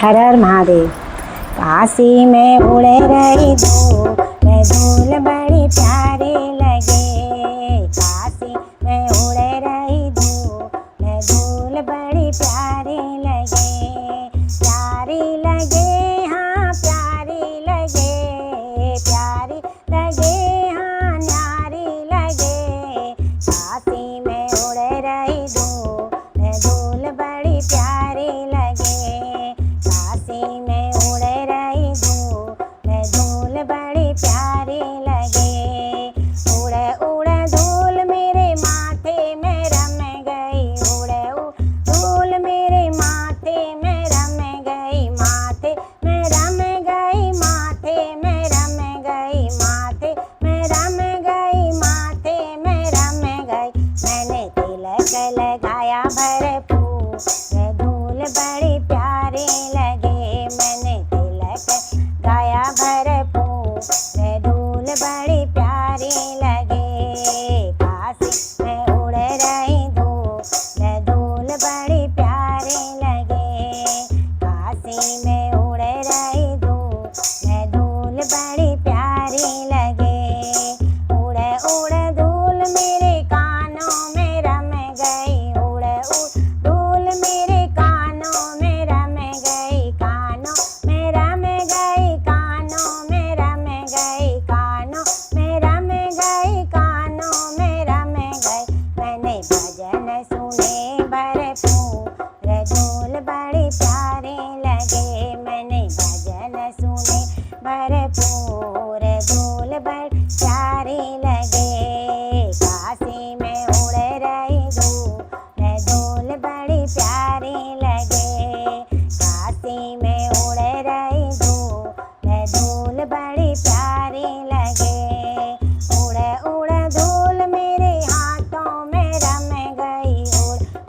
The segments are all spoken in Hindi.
हर हर महादेव। काशी में उड़े रही धूल बड़ी प्यारी लगे। काशी में उड़े रही धूल बड़ी प्यारी लगे। प्यारी लगे हाँ प्यारी लगे, प्यारी लगे हाँ न्यारी लगे। काशी में उड़े रही धूल बड़ी प्यारी लगे। काशी में उड़े रही धूल बड़ी प्यारी लगे। उड़े उड़े धूल मेरे माथे में रम गई। उड़े धूल मेरे माथे में रम गई। माथे में रम गई, माथे में रम गई, माथे में रम गई, माथे में रम गई। मैंने तिलक लगाया भरपूर, धूल बड़ी प्यारी लगे। मैंने तिलक गाया भरपूर, धूल बड़ी प्यारी लगे। काशी में उड़े रही धूल बड़ी प्यारी लगे। काशी में उड़े रही धूल बड़ी प्यारी लगे। उड़े उड़े धूल मेरे कानों में रम गई। उड़े धूल मेरे कानों में रम गई। कानों में रम गई, कानों में रम गई, कानों में रम गई, कानों में रम गई। मैंने भजन सुने भरपूर, धूल बड़ी प्यारी लगे। मैंने भजन सुने भरपूर, धूल बड़ी प्यारी लगे। काशी में उड़े रही धूल बड़ी प्यारी लगे। काशी में उड़े रही धूल बड़ी प्यारी लगे। उड़े उड़े धूल मेरे हाथों में रम गई।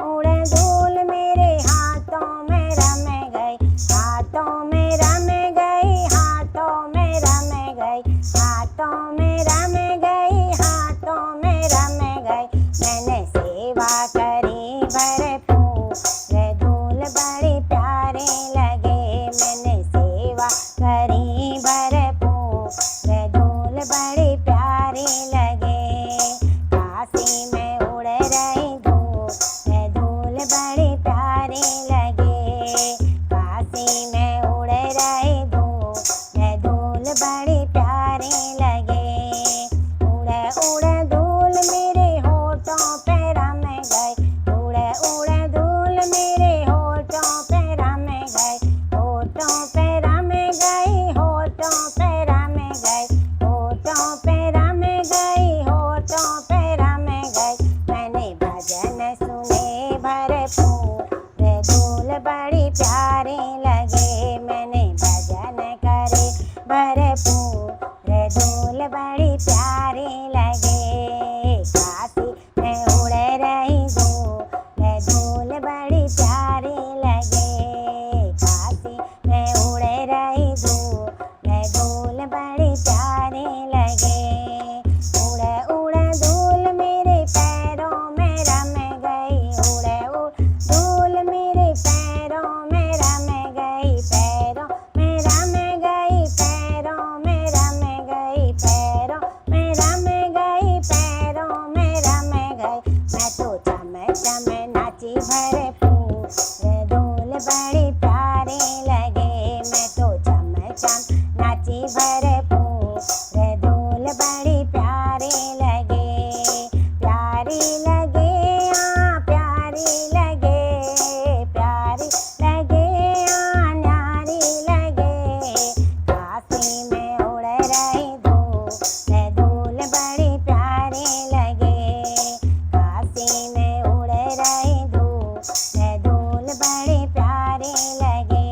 उड़े धूल मेरे हाथों में रम गई। हाथों में रम गई, हाथों में रम गई, हाथों में रम गई, हाथों में रम गई। मैंने सेवा करी भरपूर, धूल बड़ी प्यारी लगे। मैंने सेवा करी भरपूर, धूल बड़ी प्यारी लगे। काशी में उड़े रही धूल बड़ी प्यारी लगे। काशी में उड़े रही धूल बड़ी प्यारी लगे। उड़े उड़े धूल मेरे होठों पे रम गई। उड़े उड़े धूल मेरे होठों पे रम गई। होठों पे रम गई, होठों पे रम गई, होठों पे रम गई, होठों पे रम गई। मैंने भजन सुने भरपूर, धूल बड़ी प्यारी लगे। मैंने भजन करे भरपूर, धूल बड़ी प्यारी लगे। काशी में उड़े रही धूल बड़ी प्यारी लगे। काशी में उड़े रही धूल बड़ी प्यारी लगे। उड़े उड़े धूल मेरे पैरों में रम गई। उड़े धूल मेरे पैरों में रम गई। पैरों में रम गई, पैरों में रम गई, पैरों में रम गई, पैरों में रम गई। मैं तो चम चम नाची भरपूर, धूल बड़ी प्यारी लगे। मैं तो चम चम नाची भरपूर, धूल बड़ी प्यारी लगे। प्यारी लगे हाँ प्यारी लगे, प्यारी लगे हाँ न्यारी लगे। काशी में उड़े रही धूल बड़ी प्यारी लगे। काशी में उड़े रही धूल बड़ी प्यारी लगे।